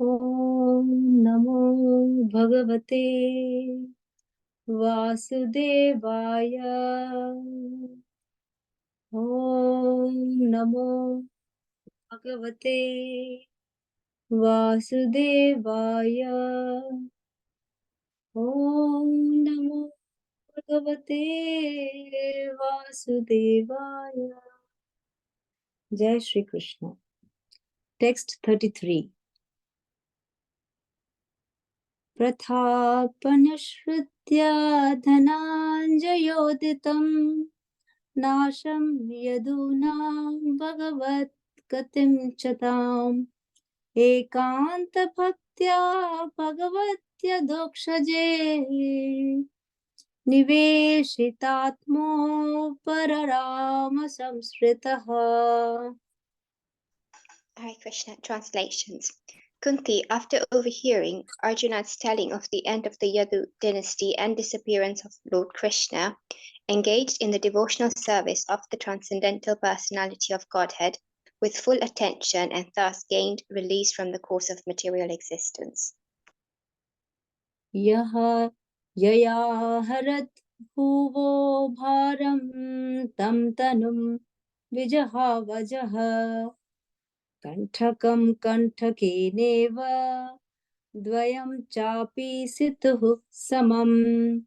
Om Namo Bhagavate Vasudevaya. Om Namo Bhagavate Vasudevaya. Om Namo Bhagavate Vasudevaya. Jai Shri Krishna. Text 33. Prathapanashritya dhananjayoditam nasham yadunam bhagavat gatim chatam ekanta bhaktya bhagavatya dokshaje niveshitatmo pararama samsritaha. Hare Krishna. Translations. Kunti, after overhearing Arjuna's telling of the end of the Yadu dynasty and disappearance of Lord Krishna, engaged in the devotional service of the transcendental personality of Godhead with full attention and thus gained release from the course of material existence. Yaha yaya harat bhuvo bharam tam tanum vijaha vajaha kanthakam kanthakeneva dvayam chapi situh samam.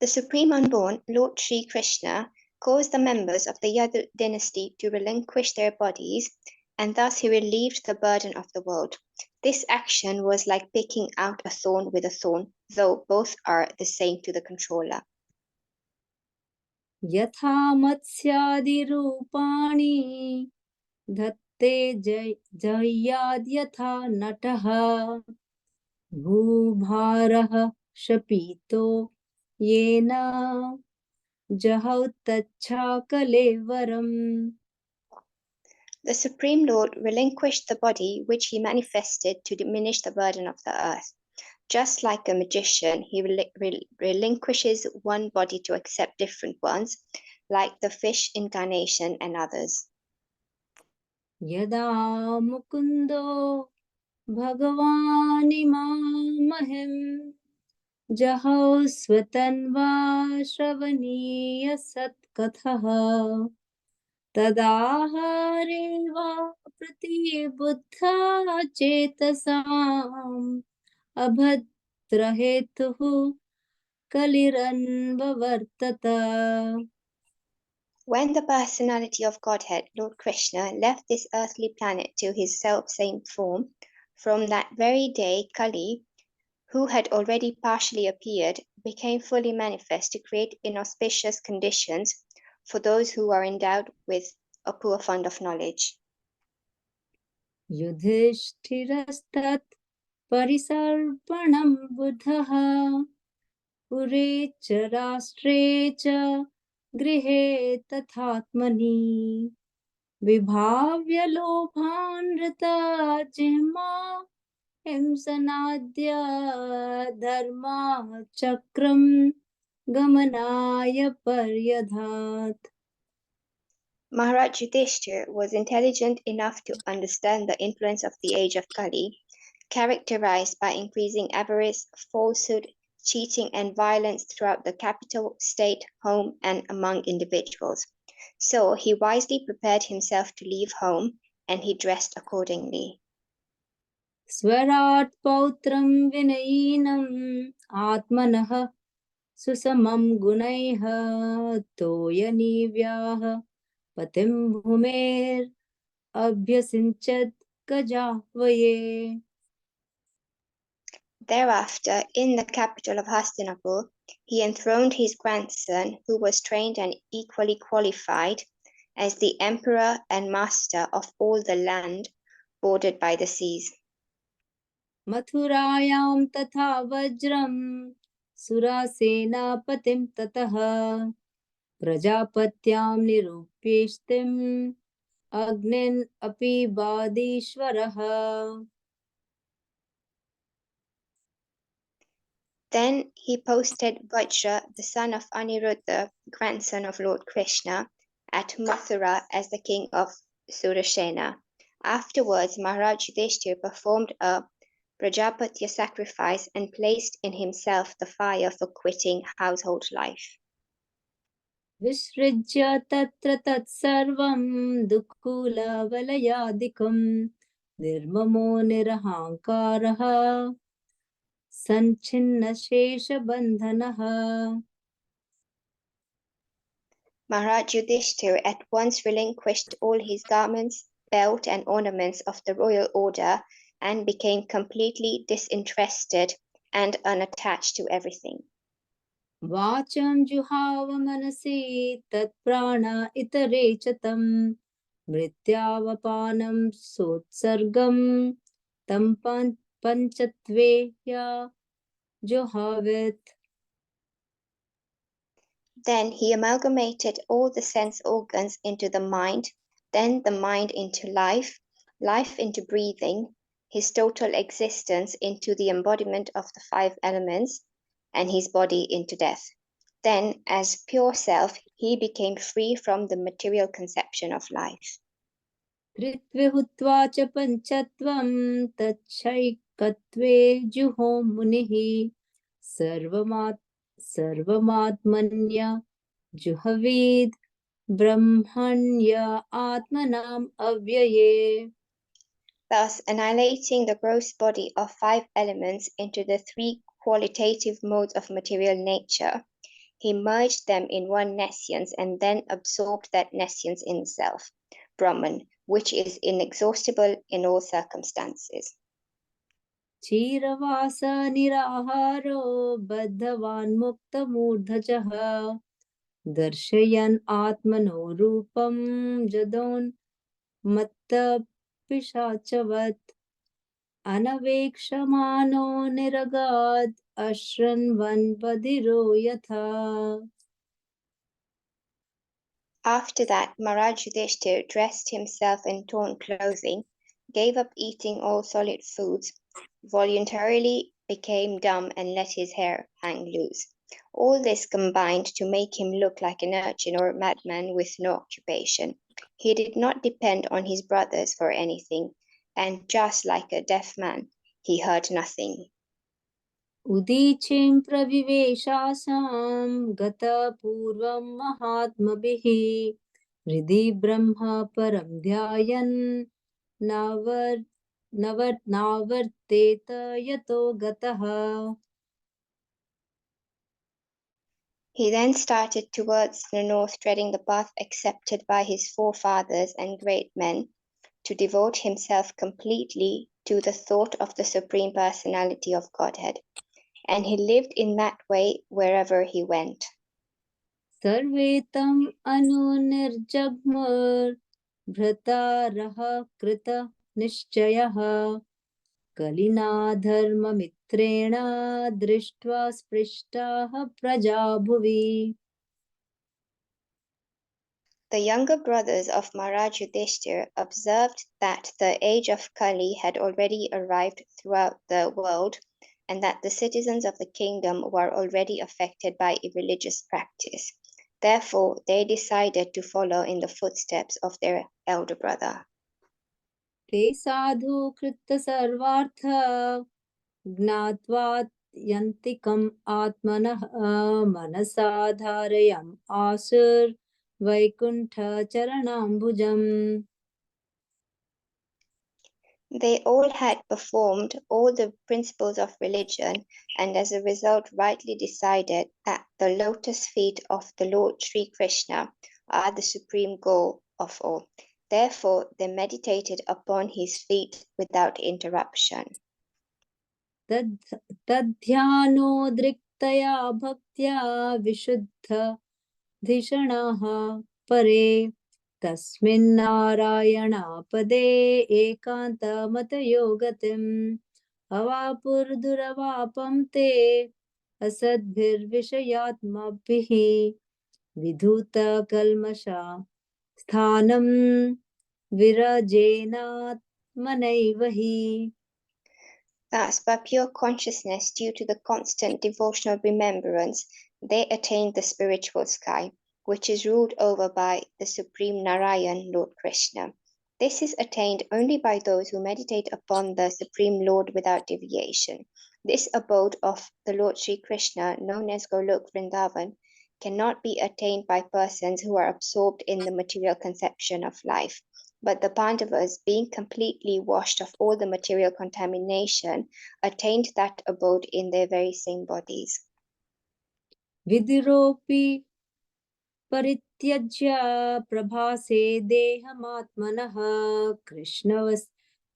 The Supreme Unborn, Lord Sri Krishna, caused the members of the Yadu dynasty to relinquish their bodies, and thus he relieved the burden of the world. This action was like picking out a thorn with a thorn, though both are the same to the controller. Yatha matsyadi rupani dhatte jayad yatha nataha bhubharah shapito yena jahau tacha kalevaram. The Supreme Lord relinquished the body which he manifested to diminish the burden of the earth. Just like a magician, he relinquishes one body to accept different ones, like the fish incarnation and others. Yada mukundo bhagavani mahim jahau swatanva shravaniya satkatha tadahareva pratibuddha chetasam abhadrahetuhu kaliranvavartata. When the personality of Godhead, Lord Krishna, left this earthly planet to his self-same form, from that very day Kali, who had already partially appeared, became fully manifest to create inauspicious conditions for those who are endowed with a poor fund of knowledge. Yudhishthirastat parisarpanam buddhaha pure cha rashtre cha grihe tathatmani vibhavya lobhanrata jihma himsanadya dharma chakram gamanaya paryadhat. Maharaj Yudhishthir was intelligent enough to understand the influence of the age of Kali, characterized by increasing avarice, falsehood, cheating, and violence throughout the capital, state, home, and among individuals. So he wisely prepared himself to leave home, and he dressed accordingly. Swarat pautram vinayinam atmanah susamam gunaiha toyanivyaha patim bhumer abhyasinchad gajahvaye. Thereafter, in the capital of Hastinapur, he enthroned his grandson, who was trained and equally qualified as the emperor and master of all the land bordered by the seas. Mathurayam tatha vajram surasenapatim tataha prajapatyam nirupyeshtim agnin api badishvaraha. Then he posted Vajra, the son of Aniruddha, grandson of Lord Krishna, at Mathura as the king of Surasena. Afterwards, Maharaj Yudhishthira performed a Prajapatya sacrifice and placed in himself the fire for quitting household life. विसृज्य तत्र तत्सर्वं दुःखूलवलयादिकं निर्ममो निरहङ्कारः सञ्छिन्नशेषबन्धनः. Maharaj Yudhishthira at once relinquished all his garments, belt, and ornaments of the royal order and became completely disinterested and unattached to everything. वाचं जुहाव मनसि तत्प्राण इतरे च तं मृत्यावपानं सोत्सर्गं तं पञ्चत्वे जुहावेत्. Then he amalgamated all the sense organs into the mind, then the mind into life, life into breathing, his total existence into the embodiment of the five elements, and his body into death. Then, as pure self, he became free from the material conception of life. त्रित्वे हुत्वा च पञ्चत्वं तच्छैकत्वे जुहो मुनिः सर्वमात्मन्य जुहवीद ब्रह्मण्य आत्मनाम् अव्यये. Thus, annihilating the gross body of five elements into the three qualitative modes of material nature, he merged them in one nescience and then absorbed that nescience in self, Brahman, which is inexhaustible in all circumstances. क्षीरवास निराहारो बद्धवान् मुक्तमूर्धजः दर्शयन् आत्मनो रूपं जदोन्मत्तपिशाचवत् अनवेक्षमानो निरगाद् अश्रन्वन् बधिरो यथा. After that, Maharaj Yudhishthira dressed himself in torn clothing, gave up eating all solid foods, voluntarily became dumb, and let his hair hang loose. All this combined to make him look like an urchin or a madman with no occupation. He did not depend on his brothers for anything, and just like a deaf man, he heard nothing. उदीचीं प्रविवेशासां गतपूर्वं महात्मभिः हृदि ब्रह्म परं ध्यायन् नावर्तेत यतो गतः. He then started towards the north, treading the path accepted by his forefathers and great men, to devote himself completely to the thought of the Supreme Personality of Godhead. And he lived in that way wherever he went. सर्वे तम् अनुनिर्जग्मुर् भ्रतारः कृत निश्चयः कलिना धर्ममित्रेण दृष्ट्वा स्पृष्टाः प्रजा भुवि. The younger brothers of Maharaj Yudhishthira observed that the age of Kali had already arrived throughout the world, and that the citizens of the kingdom were already affected by irreligious practice. Therefore, they decided to follow in the footsteps of their elder brother. ते साधु कृत सर्वार्थ ज्ञात्वा यन्तिकम् आत्मनः मनसा धारयम् आसुर Vaikuntha चरणाम्बुजम्. They all had performed all the principles of religion, and as a result rightly decided that the lotus feet of the Lord Sri Krishna are the supreme goal of all. Therefore, they meditated upon his feet without interruption. तद्ध्यानोद्रिक्तया भक्त्या विशुद्धधिषणाः परे तस्मिन्नारायणापदे एकान्तमतयो गतिम् अवापुर्दुरवापं ते असद्भिर्विषयात्मभिः विधूतकल्मषा स्थानं विरजेनात्मनैव हि. Thus, by pure consciousness due to the constant devotional remembrance, they attained the spiritual sky, which is ruled over by the Supreme Narayan, Lord Krishna. This is attained only by those who meditate upon the Supreme Lord without deviation. This abode of the Lord Sri Krishna, known as Golok Vrindavan, cannot be attained by persons who are absorbed in the material conception of life. But the Pandavas, being completely washed of all the material contamination, attained that abode in their very same bodies. Vidiropi परित्यज्य प्रभासे देहमात्मनः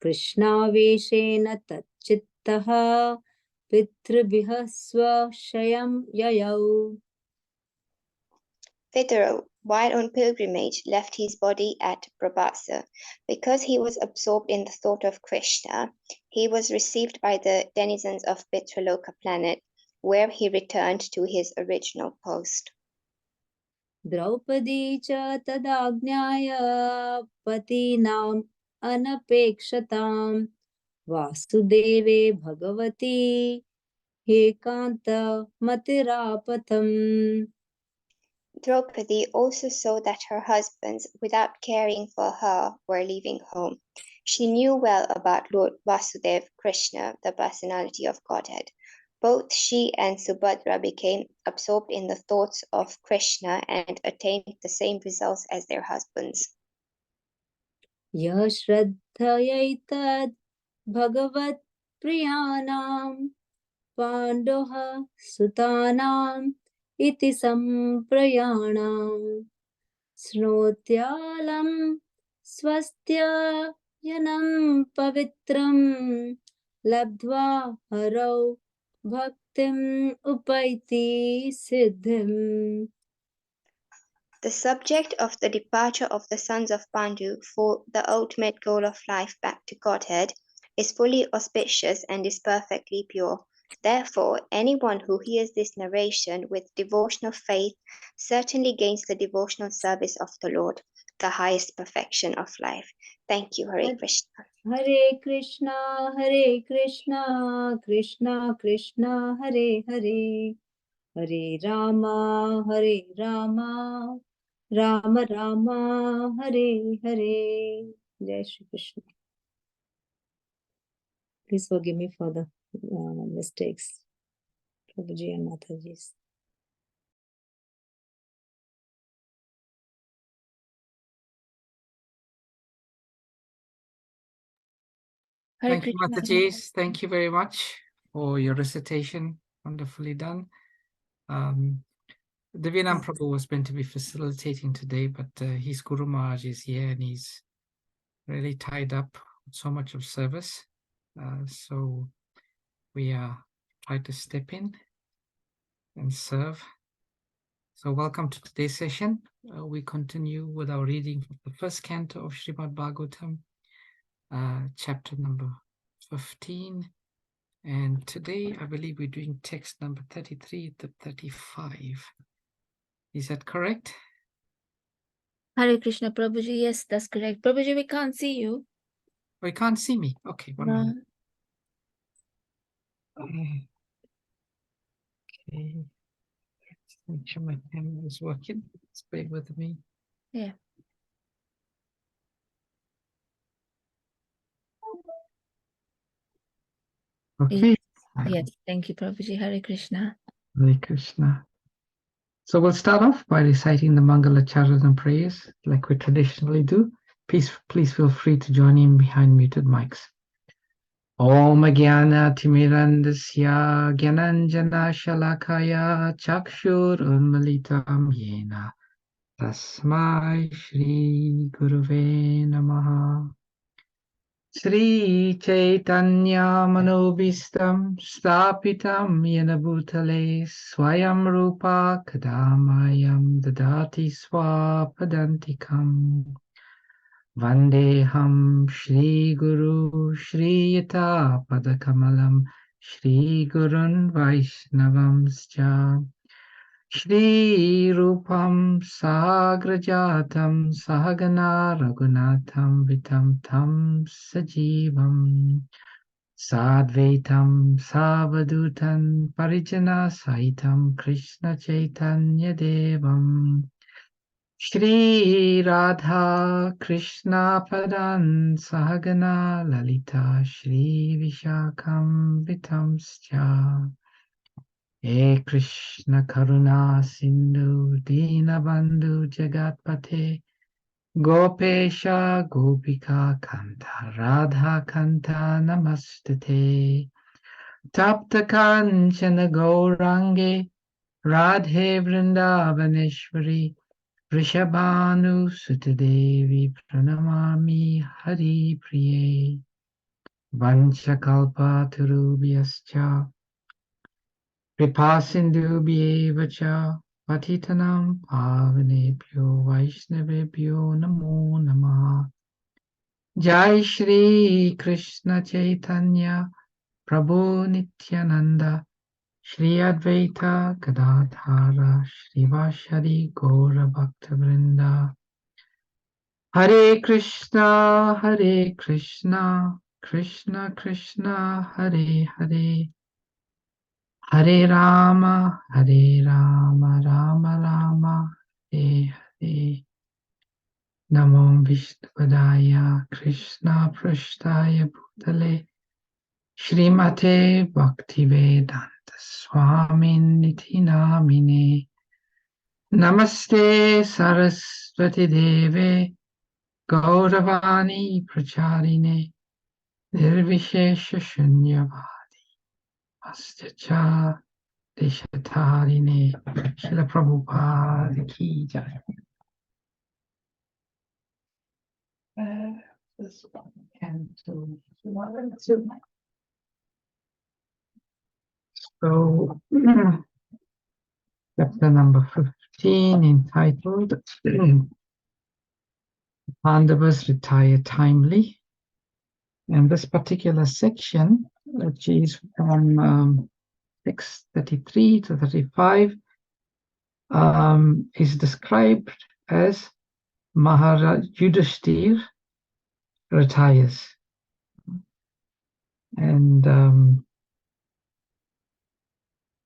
कृष्णावेशेन तच्चित्तः पितृभिः स्वशयं ययौ. Vidura, while on pilgrimage, left his body at Prabhasa. Because he was absorbed in the thought of Krishna, he was received by the denizens of Pitraloka planet, where he returned to his original post. Draupadi च तदाज्ञाय पतीनाम् अनपेक्षताम् वासुदेवे Bhagwati एकान्तमतिरापथम्. Draupadi also saw that her husbands, without caring for her, were leaving home. She knew well about Lord Vasudev Krishna, the personality of Godhead. Both she and Subhadra became absorbed in the thoughts of Krishna and attained the same results as their husbands. यः श्रद्धयैतद् भगवत् प्रियाणां पाण्डोः सुतानाम् इति सम्प्रयाणाम् श्रोत्यालं स्वस्त्ययनं पवित्रं लब्ध्वा हरौ भक्तिम् उपैति सिद्धिम्. The subject of the departure of the sons of Pandu for the ultimate goal of life back to Godhead is fully auspicious and is perfectly pure. Therefore, anyone who hears this narration with devotional faith certainly gains the devotional service of the Lord, the highest perfection of life. Thank you, Hare Krishna. Hare Krishna, Hare Krishna, Krishna Krishna, Hare Hare, Hare Rama, Hare Rama, Rama Rama, Hare Hare. Jai Shri Krishna. Please forgive me for the mistakes, Prabhuji and Mataji's. Thank you, Mataji. Thank you very much for your recitation. Wonderfully done. Divinam Prabhu was meant to be facilitating today, but his Guru Maharaj is here and he's really tied up with so much of service. So we try to step in and serve. So welcome to today's session. We continue with our reading of the first canto of Srimad Bhagavatam, chapter number 15. And today, I believe we're doing text number 33 to 35. Is that correct? Hare Krishna, Prabhuji. Yes, that's correct. Prabhuji, we can't see you. Oh, you can't see me. Okay, one No. minute. Okay. Let's make sure my camera is working. Just bear with me. Yeah. Okay. Yes, thank you, Prabhuji. Hare Krishna. Hare Krishna. So we'll start off by reciting the Mangala Charas and prayers like we traditionally do. Please feel free to join in behind muted mics. Om Jnana Timirandasya Gyananjana Shalakaya Chakshur Unmalitam Yena Tasmai Shri Guruve Namaha. Shri Chaitanya Manobhistam Stapitam Yena Bhutale Swayam Rupa Kadamayam Dadati Swapadantikam Vandeham Shri Guru Shri Yata Padakamalam Shri Gurun Vaishnavamscha Shri Rupam Sagrajatam Sahagana Raghunatham Vitam Tam Sajivam Sadvaitam Savadutan Parijana Saitam Krishna Chaitanya Devam Shri Radha Krishna Padan Sahagana Lalita Shri Vishakam Vitamscha E Krishna Karuna Sindhu Dinabandhu Jagatpate Gopesha Gopika Kanta Radha Kanta Namastate Tapta Kanchana Gaurange Radhe Vrindavaneshwari Rishabhanu Sutadevi Pranamami Hari Priye Vanchakalpa Tarubhyascha Kripasindubhyevacha Patitanam Pavanebhyo Vaishnavebhyo Namo Namaha Jai Shri Krishna Chaitanya Prabhu Nityananda Shri Advaita Gadadhara Srivashari Gaura Bhaktavrinda Hare Krishna Krishna Krishna Hare Hare Hare Rama Rama Rama Hare Hare Namo Vishnupadaya Krishna Prashtaya Bhutale Srimate Bhaktivedanta Swamin Niti Namine Namaste Saraswati Deve Gauravani Pracharine Nirvishesha Shunyavadi Astyacha Deshatarine Srila Prabhupada Ki Jai. This one can do one and two. So, chapter number 15 entitled Pandavas Retire Timely. And this particular section, which is from 633 to 35, is described as Maharaj Yudhishthir retires. And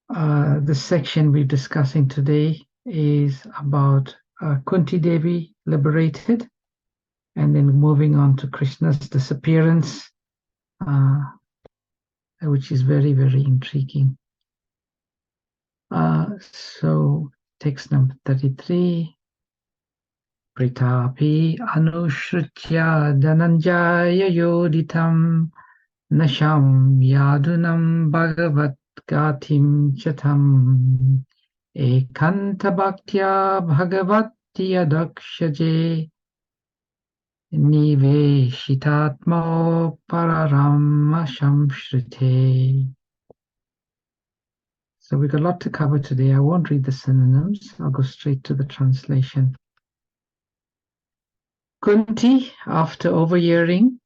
the section we're discussing today is about Kunti Devi liberated, and then moving on to Krishna's disappearance, which is very, very intriguing. So text number 33. Pritapi Anushritya Dhananjaya Yoditam Nasham Yadunam Bhagavat Gatim Chatam Ekanta Bhaktya Bhagavati Adakshaje Niveshitatmo Pararama Shamshrite. So we've got a lot to cover today. I won't read the synonyms. I'll go straight to the translation. Kunti, after overhearing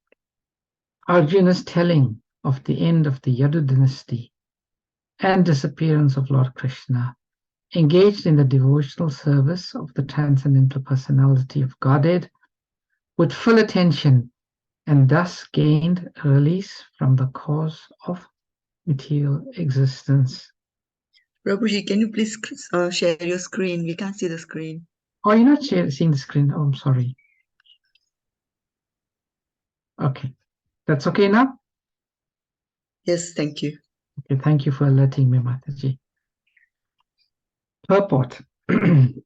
Arjuna's telling of the end of the Yadu dynasty and disappearance of Lord Krishna, engaged in the devotional service of the transcendental personality of Godhead with full attention, and thus gained a release from the cause of material existence. Prabhuji, can you please share your screen? We can't see the screen. Oh, you're not seeing the screen? Oh, I'm sorry. Okay. That's okay now? Yes, thank you. Okay, thank you for alerting me, Mataji. Purport. The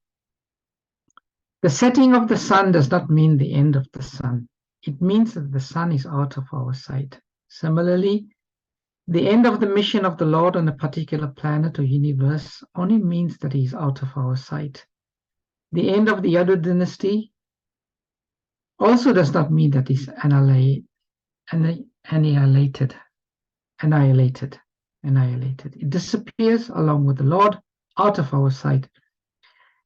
setting of the sun does not mean the end of the sun. It means that the sun is out of our sight. Similarly, the end of the mission of the Lord on a particular planet or universe only means that he is out of our sight. The end of the Yadu dynasty also does not mean that he's annihilated. It disappears along with the Lord out of our sight.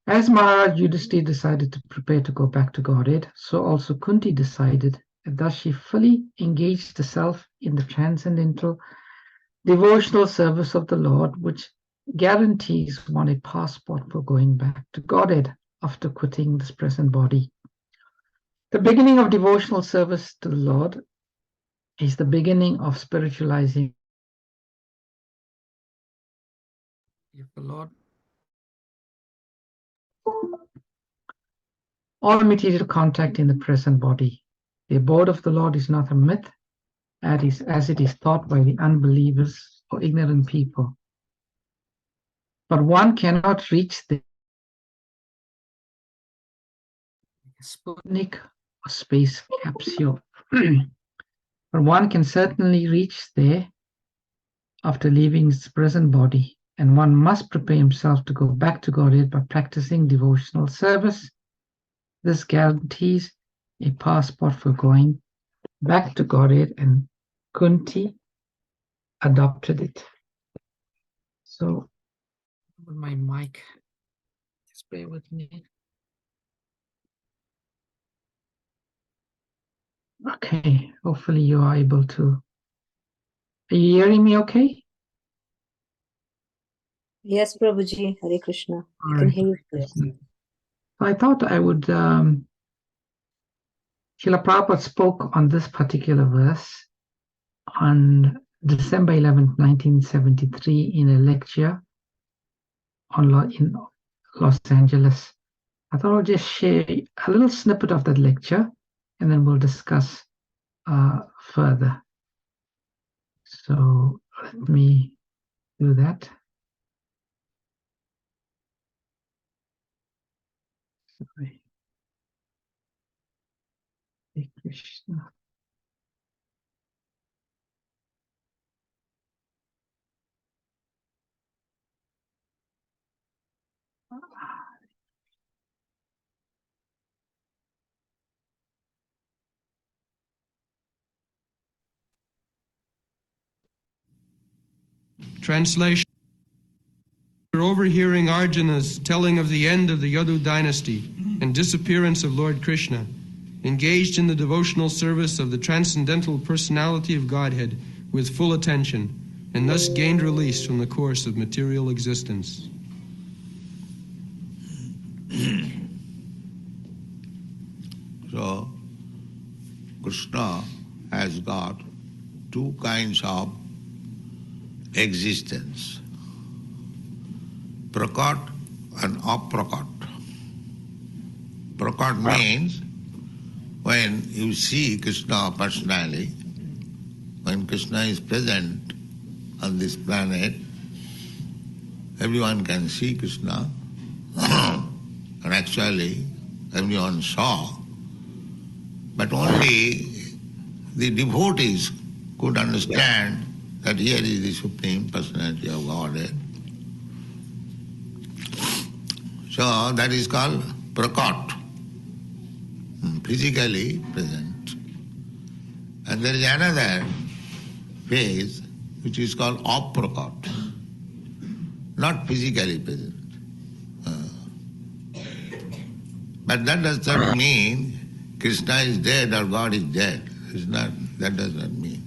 As Maharaj Yudhishthira decided to prepare to go back to Godhead, so also Kunti decided, and thus she fully engaged herself in the transcendental devotional service of the Lord, which guarantees one a passport for going back to Godhead after quitting this present body. The beginning of devotional service to the Lord is the beginning of spiritualizing. If the Lord all material contact in the present body. The abode of the Lord is not a myth, as it is thought by the unbelievers or ignorant people. But one cannot reach the Sputnik or space capsule. But one can certainly reach there after leaving its present body, and one must prepare himself to go back to Godhead by practicing devotional service. This guarantees a passport for going back to Godhead, and Kunti adopted it. So, with my mic, just bear with me. Okay, hopefully you are able to. Are you hearing me okay? Yes, Prabhuji. Hare Krishna. I All can right. hear you clearly. I thought I would. Srila Prabhupada spoke on this particular verse on December 11th, 1973, in a lecture in Los Angeles. I thought I'll just share a little snippet of that lecture, and then we'll discuss further. So let me do that. Sorry. Hare Krishna. Translation. After overhearing Arjuna's telling of the end of the Yadu dynasty and disappearance of Lord Krishna, engaged in the devotional service of the transcendental personality of Godhead with full attention, and thus gained release from the course of material existence. So, Krishna has got two kinds of existence, prakat and aprakat. Prakat means when you see Krishna personally, when Krishna is present on this planet, everyone can see Krishna, and actually everyone saw, but only the devotees could understand that here is the Supreme Personality of Godhead. So that is called prakat, physically present. And there is another phase which is called aprakat, not physically present. But that does not mean Krishna is dead or God is dead. It's not, that does not mean.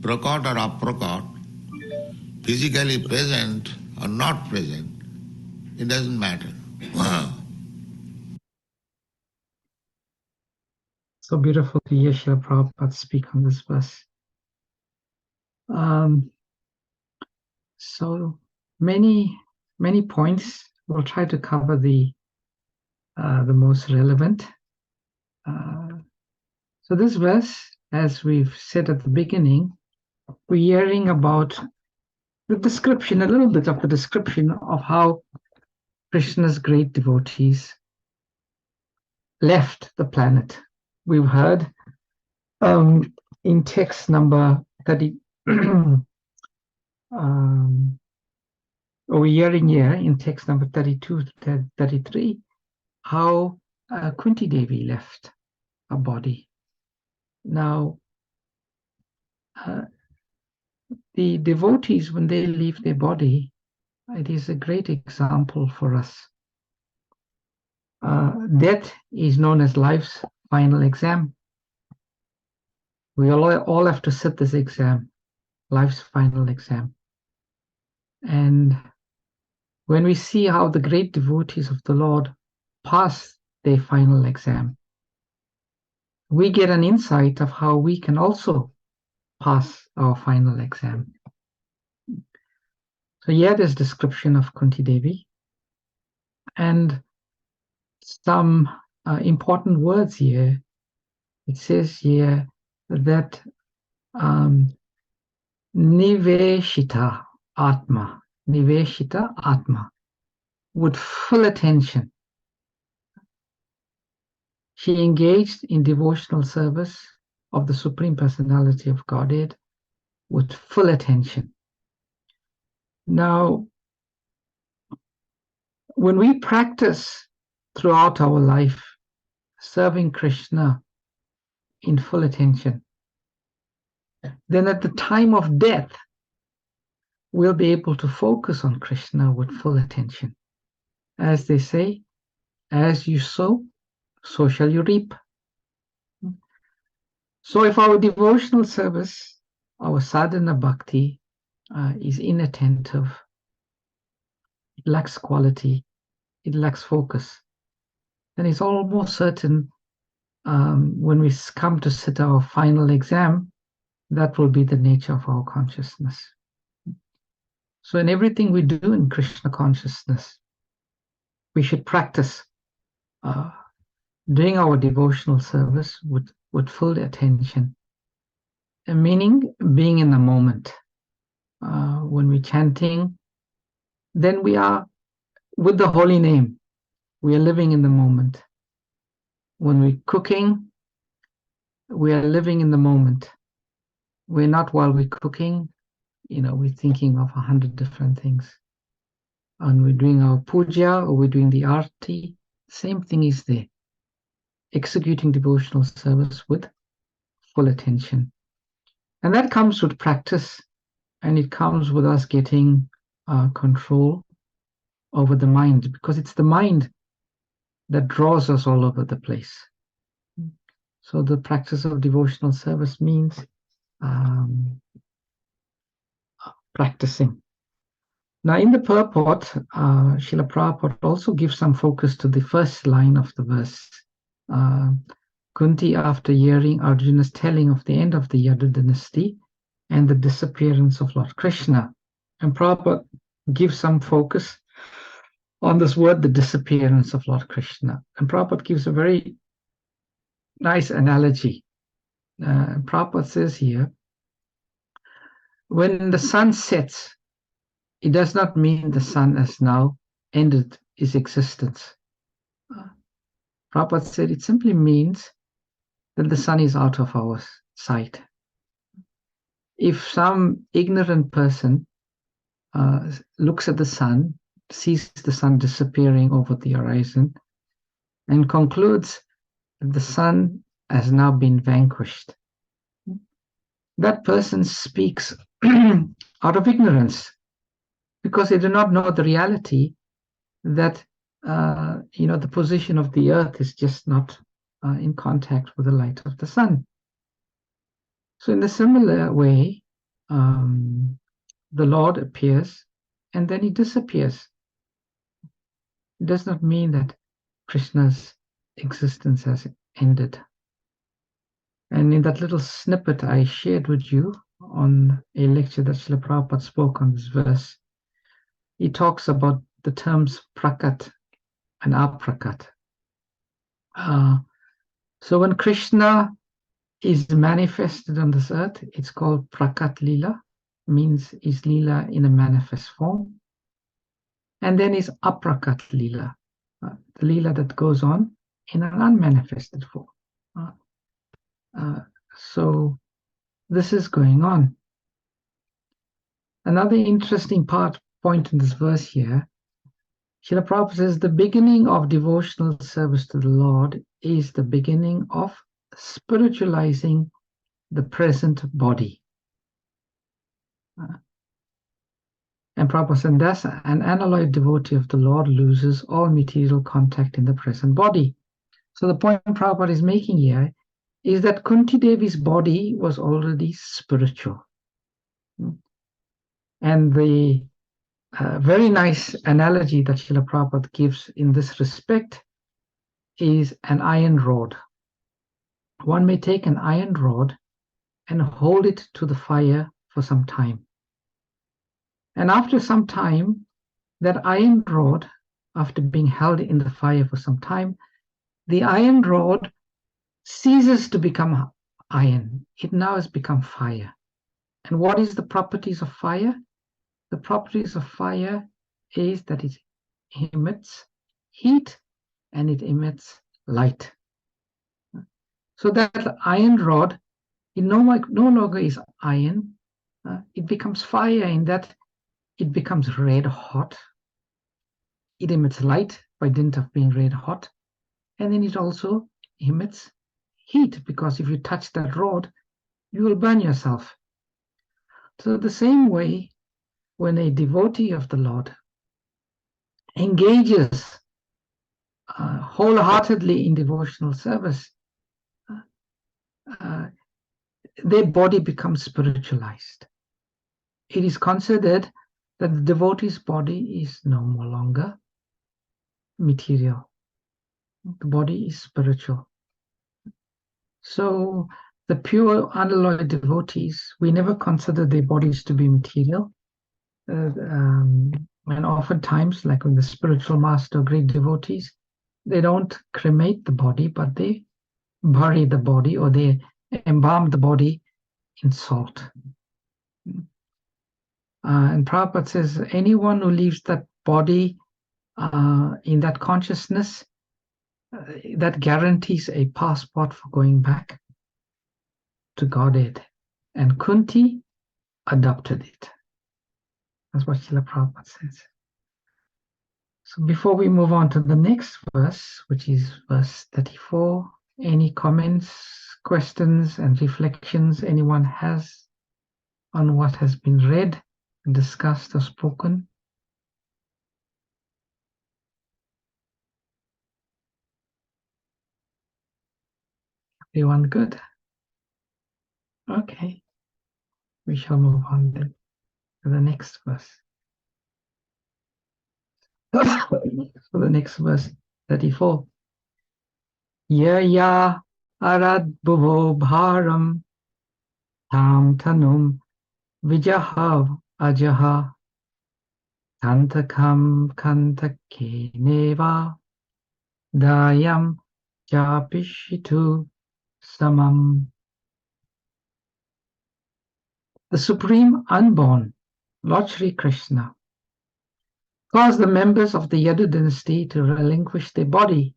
Prakat or aprakat, physically present or not present, it doesn't matter. So beautiful to hear Srila Prabhupada speak on this verse. So many points. We'll try to cover the most relevant. So this verse, as we've said at the beginning, we're hearing about the description, a little bit of the description of how Krishna's great devotees left the planet. We've heard in text number 30, we're hearing here in text number 32 to 33, how Kunti Devi left her body. Now, the devotees, when they leave their body, it is a great example for us. Death is known as life's final exam. We all have to sit this exam, life's final exam. And when we see how the great devotees of the Lord pass their final exam, we get an insight of how we can also pass our final exam. So here there's description of Kunti Devi and some important words here. It says here that Niveshita Atma, with full attention. She engaged in devotional service of the Supreme Personality of Godhead with full attention. Now, when we practice throughout our life serving Krishna in full attention, then at the time of death, we'll be able to focus on Krishna with full attention. As they say, as you sow, so shall you reap. So if our devotional service, our sadhana bhakti, is inattentive, it lacks quality, it lacks focus, then it's almost certain when we come to sit our final exam, that will be the nature of our consciousness. So in everything we do in Krishna consciousness, we should practice doing our devotional service with full attention, and meaning being in the moment. When we're chanting, then we are with the holy name. We are living in the moment. When we're cooking, we are living in the moment. We're not, while we're cooking, we're thinking of 100 different things. And we're doing our puja or we're doing the arti, same thing is there. Executing devotional service with full attention. And that comes with practice, and it comes with us getting control over the mind, because it's the mind that draws us all over the place. So the practice of devotional service means practicing. Now in the purport, Srila Prabhupada also gives some focus to the first line of the verse. Kunti, after hearing Arjuna's telling of the end of the Yadu dynasty and the disappearance of Lord Krishna, and Prabhupada gives some focus on this word, the disappearance of Lord Krishna. And Prabhupada gives a very nice analogy. Prabhupada says here, when the sun sets, it does not mean the sun has now ended its existence. Prabhupada said it simply means that the sun is out of our sight. If some ignorant person looks at the sun, sees the sun disappearing over the horizon, and concludes that the sun has now been vanquished, that person speaks out of ignorance, because they do not know the reality that the position of the earth is just not in contact with the light of the sun. So in a similar way, the Lord appears and then he disappears. It does not mean that Krishna's existence has ended. And in that little snippet I shared with you on a lecture that Srila Prabhupada spoke on this verse, he talks about the terms prakat and aprakat. So when Krishna is manifested on this earth, it's called prakat lila, means is lila in a manifest form. And then is aprakat lila, the lila that goes on in an unmanifested form. So this is going on. Another interesting point in this verse here, Srila Prabhupada says the beginning of devotional service to the Lord is the beginning of spiritualizing the present body. And Prabhupada said, thus an unalloyed devotee of the Lord loses all material contact in the present body. So the point Prabhupada is making here is that Kunti Devi's body was already spiritual. And the very nice analogy that Srila Prabhupada gives in this respect is an iron rod. One may take an iron rod and hold it to the fire for some time. And after some time, that iron rod, after being held in the fire for some time, the iron rod ceases to become iron. It now has become fire. And what is the properties of fire? The properties of fire is that it emits heat and it emits light. So that iron rod, it no longer is iron. It becomes fire in that it becomes red hot. It emits light by dint of being red hot. And then it also emits heat, because if you touch that rod, you will burn yourself. So the same way, when a devotee of the Lord engages wholeheartedly in devotional service, their body becomes spiritualized. It is considered that the devotee's body is no more longer material. The body is spiritual. So the pure unalloyed devotees, we never consider their bodies to be material. And oftentimes, like with the spiritual master, great devotees, they don't cremate the body, but they bury the body, or they embalm the body in salt. And Prabhupada says, anyone who leaves that body in that consciousness, that guarantees a passport for going back to Godhead. And Kunti adopted it. That's what Srila Prabhupada says. So before we move on to the next verse, which is verse 34, any comments, questions, and reflections anyone has on what has been read, discussed, or spoken? Everyone good? Okay. We shall move on then to the next verse. So the next verse, 34. Ya arad bhuvo bharam tam tanum vijahav ajaha kantakam kantake neva dayam japishitu samam. The Supreme Unborn, Lord Sri Krishna, caused the members of the Yadu dynasty to relinquish their body,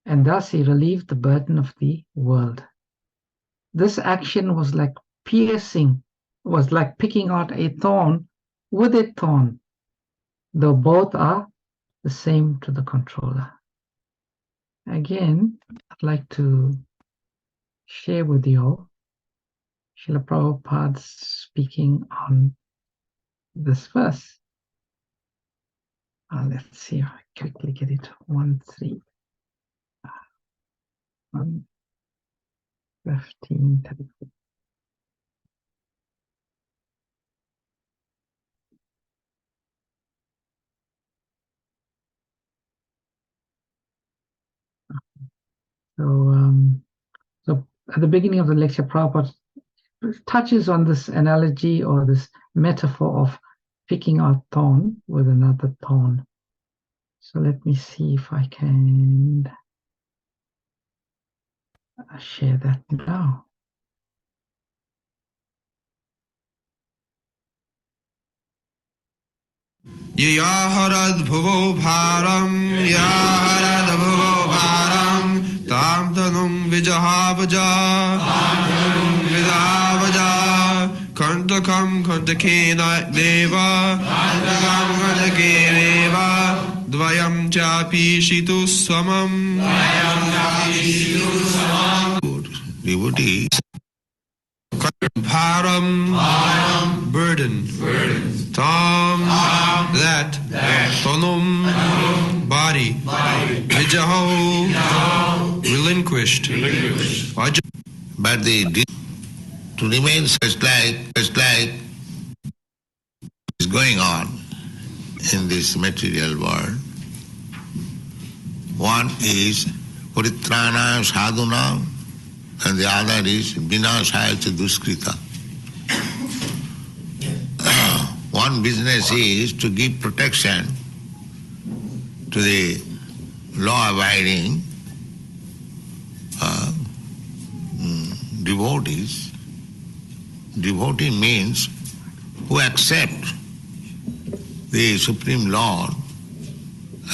and thus he relieved the burden of the world. This action was like piercing, was like picking out a thorn with a thorn, though both are the same to the controller. Again, I'd like to share with you all Srila Prabhupada speaking on this verse. Let's see if I quickly get it. 1:3. 1:15:34. So at the beginning of the lecture, Prabhupada touches on this analogy or this metaphor of picking out thorn with another thorn. So let me see if I can share that now. Yaharad bhuvo bharam, yaharad bhuvo bharam, tam tanum vijahavaja, kantakam kantakena deva, dvayam chapi shitu samam. Devotee. Bharam, burden. Tam, that. Tanum, body. Vijaho, relinquished. But to remain such like is going on in this material world. One is Paritrana Sadhuna, and the other is Vinashaya Duskrita. One business is to give protection to the law-abiding devotees. Devotee means who accept the Supreme Lord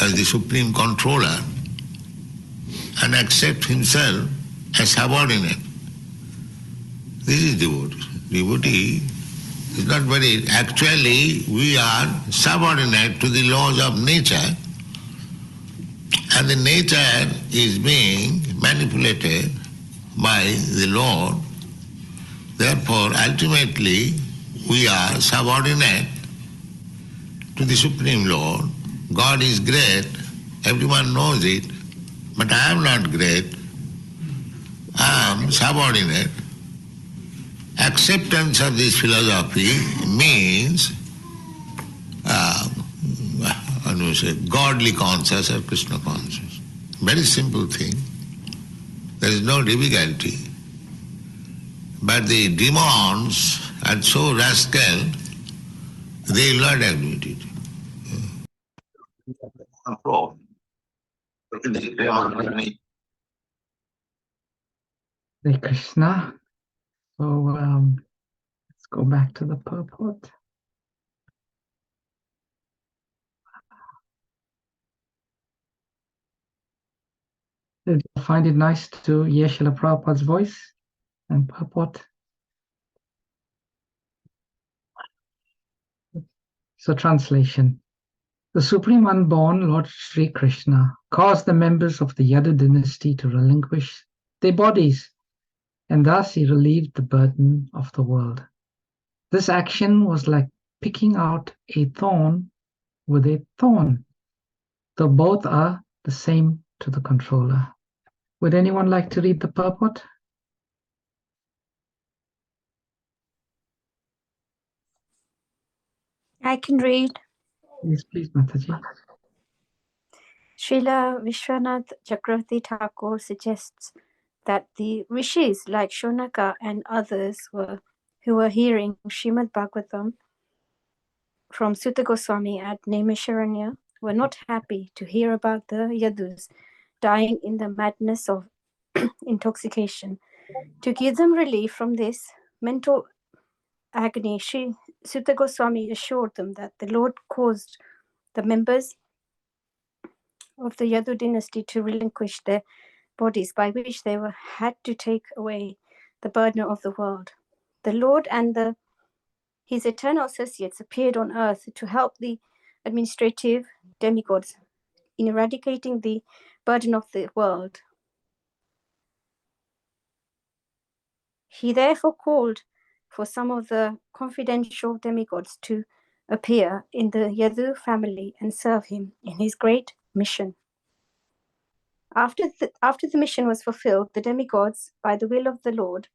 as the Supreme Controller and accept himself as subordinate. This is devotee. Devotee is not very... Actually, we are subordinate to the laws of nature, and the nature is being manipulated by the Lord. Therefore, ultimately, we are subordinate to the Supreme Lord. God is great, everyone knows it, but I am not great. I am subordinate. Acceptance of this philosophy means godly conscious or Krishna conscious. Very simple thing. There is no difficulty. But the demons are so rascal, they will not admit it. Hare Krishna. So let's go back to the purport. Did you find it nice to hear Srila Prabhupada's voice and purport? So translation. The Supreme Unborn Lord Sri Krishna caused the members of the Yadu dynasty to relinquish their bodies, and thus he relieved the burden of the world. This action was like picking out a thorn with a thorn, though both are the same to the controller. Would anyone like to read the purport? I can read. Yes, please, Mataji. Srila Vishwanath Chakravarti Thakur suggests that the rishis like Shonaka and others who were hearing Srimad Bhagavatam from Sutta Goswami at Naimisharanya were not happy to hear about the Yadus dying in the madness of intoxication. To give them relief from this mental agony, Sutta Goswami assured them that the Lord caused the members of the Yadu dynasty to relinquish their bodies, by which they had to take away the burden of the world. The Lord and his eternal associates appeared on earth to help the administrative demigods in eradicating the burden of the world. He therefore called for some of the confidential demigods to appear in the Yadu family and serve him in his great mission. After the mission was fulfilled, the demigods, by the will of the Lord,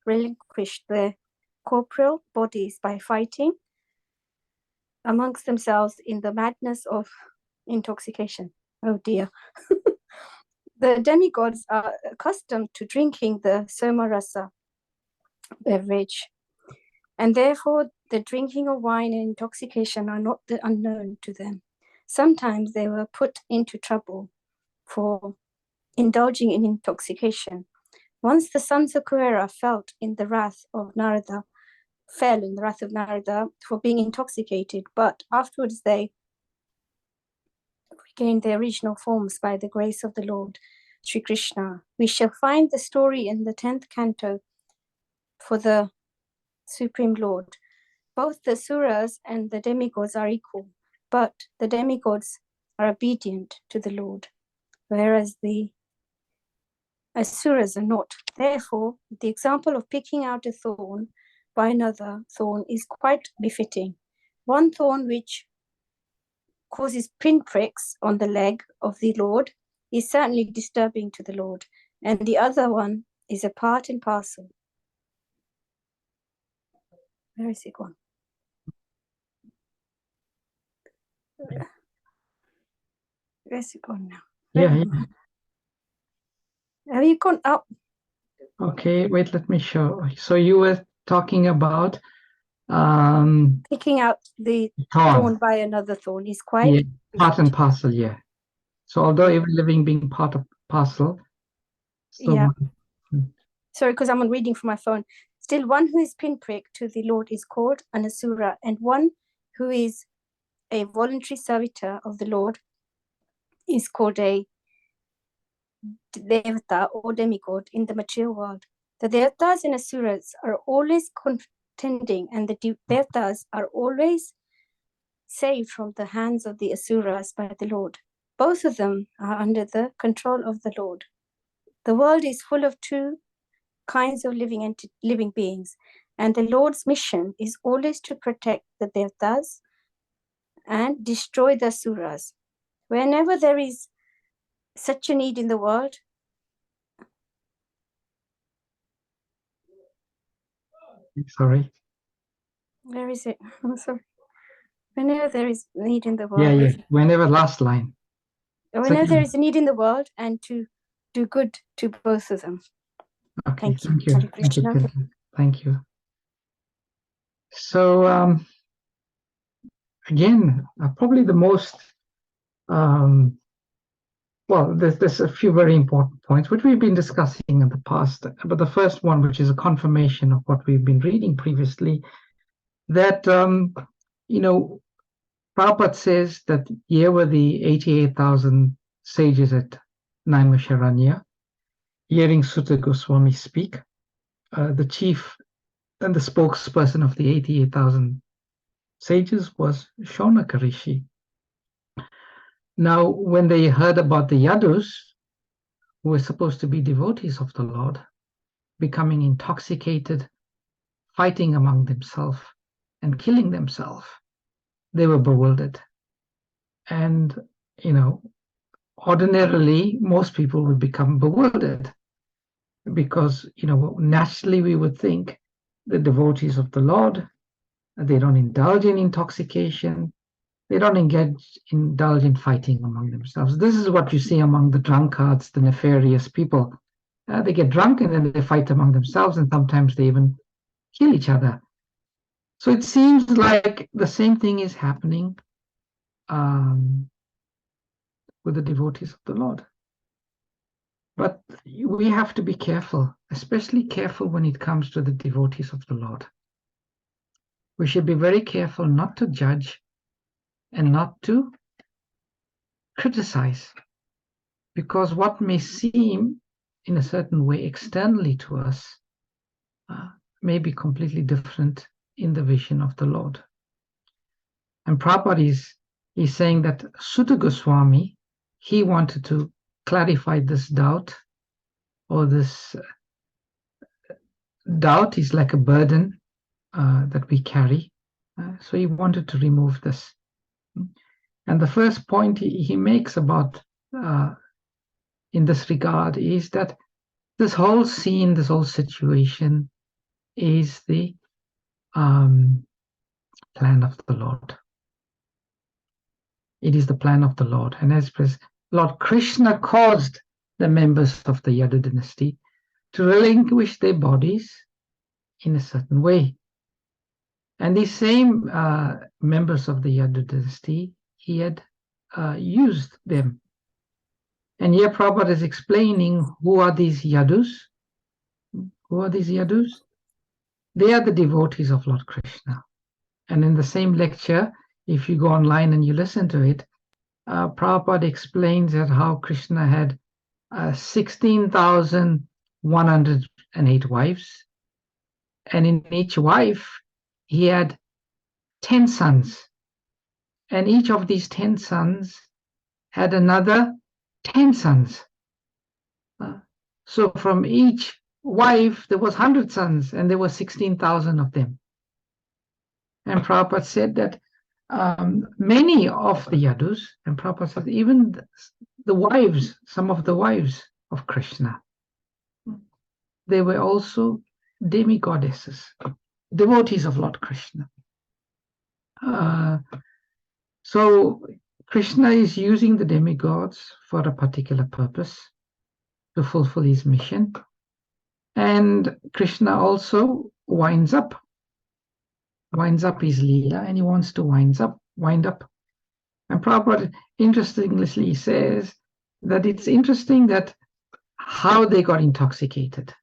relinquished their corporeal bodies by fighting amongst themselves in the madness of intoxication. Oh dear. The demigods are accustomed to drinking the somarasa beverage, and therefore the drinking of wine and intoxication are not unknown to them. Sometimes they were put into trouble for indulging in intoxication. Once the sons of Kuvera fell in the wrath of Narada for being intoxicated, but afterwards they regained their original forms by the grace of the Lord Sri Krishna. We shall find the story in the 10th canto for the Supreme Lord. Both the Suras and the demigods are equal, but the demigods are obedient to the Lord, whereas the Asuras are not. Therefore, the example of picking out a thorn by another thorn is quite befitting. One thorn which causes pinpricks on the leg of the Lord is certainly disturbing to the Lord, and the other one is a part and parcel. Where is it gone? Where's it gone now? Yeah. Have you gone up? Okay, wait, let me show. So you were talking about Picking out the thorn. thorn by another thorn is quite... Yeah, part and parcel, yeah. So although every living being part of parcel, so yeah. sorry, because I'm reading from my phone. Still, one who is pinprick to the Lord is called an asura, and one who is a voluntary servitor of the Lord is called a devata or demigod in the material world. The devatas and asuras are always contending, and the devatas are always saved from the hands of the asuras by the Lord. Both of them are under the control of the Lord. The world is full of two kinds of living beings, and the Lord's mission is always to protect the devatas and destroy the asuras. Whenever there is such a need in the world, Sorry. where is it? I'm sorry. Whenever there is need in the world. Yeah. Whenever, last line. Whenever there is a need in the world, and to do good to both of them. Okay, Thank you. thank you. Thank you, Chandra. Thank you. So again, probably the most well, there's a few very important points which we've been discussing in the past, but the first one, which is a confirmation of what we've been reading previously, that you know, Prabhupada says that here were the 88,000 sages at Naimisharanya, hearing Sutta Goswami speak. The chief and the spokesperson of the 88,000 sages was Shaunaka Rishi. Now, when they heard about the Yadus, who were supposed to be devotees of the Lord, becoming intoxicated, fighting among themselves, and killing themselves, they were bewildered. And, you know, ordinarily, most people would become bewildered because, you know, naturally we would think the devotees of the Lord, they don't indulge in intoxication, they don't indulge in fighting among themselves. This is what you see among the drunkards, the nefarious people. They get drunk and then they fight among themselves, and sometimes they even kill each other. So it seems like the same thing is happening with the devotees of the Lord. But we have to be careful, especially careful when it comes to the devotees of the Lord. We should be very careful not to judge and not to criticize, because what may seem in a certain way externally to us may be completely different in the vision of the Lord. And Prabhupada is saying that Sutta Goswami, he wanted to clarify this doubt, or this doubt is like a burden that we carry. So he wanted to remove this. And the first point he makes about in this regard is that this whole scene, this whole situation is the plan of the Lord. It is the plan of the Lord. And as Lord Krishna caused the members of the Yadu dynasty to relinquish their bodies in a certain way. And these same members of the Yadu dynasty, he had used them. And here Prabhupada is explaining who are these Yadus. Who are these Yadus? They are the devotees of Lord Krishna. And in the same lecture, if you go online and you listen to it, Prabhupada explains that how Krishna had 16,108 wives, and in each wife he had 10 sons, and each of these 10 sons had another 10 sons. So from each wife there was 100 sons, and there were 16,000 of them. And Prabhupada said that many of the Yadus, and Prabhupada said even the wives, some of the wives of Krishna, they were also demigoddesses, devotees of Lord Krishna. So Krishna is using the demigods for a particular purpose, to fulfill his mission. And Krishna also winds up his Leela, and he wants to wind up. And Prabhupada interestingly says that it's interesting that how they got intoxicated.